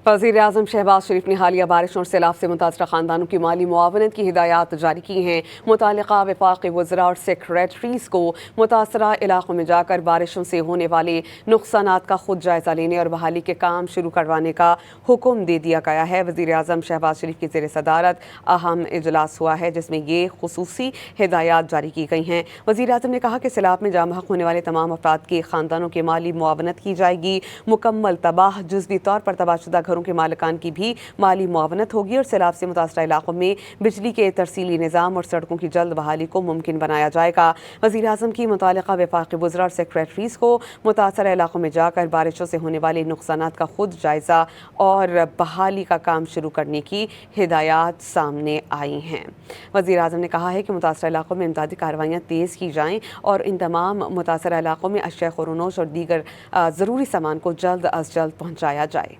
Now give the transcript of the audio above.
वज़ीर-ए-आज़म शहबाज शरीफ ने हालिया बारिशों और सैलाब से मुतासरा खानदानों की माली मुआवनत की हिदायत जारी की हैं। मुतल्लिका वफाक़ी वज़रा और सेक्रेटरीज़ को मुतासरा इलाक़ों में जाकर बारिशों से होने वाले नुक़सानात का खुद जायज़ा लेने और बहाली के काम शुरू करवाने का हुक्म दे दिया गया है। वज़ीर-ए-आज़म शहबाज शरीफ की ज़ेर सदारत अहम इजलास हुआ है, जिसमें ये खुसूसी हिदायत जारी की गई हैं। वज़ीर-ए-आज़म ने कहा कि सैलाब में जाम बहक होने वाले तमाम अफराद के ख़ानदानों की माली मुआवनत की जाएगी। मुकम्मल तबाह जुज़वी तौर पर तबाहशुदा घरों के मालिकान की भी माली मुआवनत होगी और सैलाब से मुतासरा इलाकों में बिजली के तरसीली निज़ाम और सड़कों की जल्द बहाली को मुमकिन बनाया जाएगा। वज़ीर-ए-आज़म की मुताल्लिका वफाक़ी वज़रा और सेक्रेटरीज़ को मुतासरा इलाकों में जाकर बारिशों से होने वाले नुक़सानात का खुद जायज़ा और बहाली का काम शुरू करने की हिदायत सामने आई हैं। वज़ीर-ए-आज़म ने कहा है कि मुतासरा इलाकों में इमदादी कार्रवाइयाँ तेज़ की जाएँ और इन तमाम मुतासरा इलाकों में अशिया ख़ुरूनोश और दीगर ज़रूरी सामान को जल्द अज़ जल्द पहुँचाया जाए।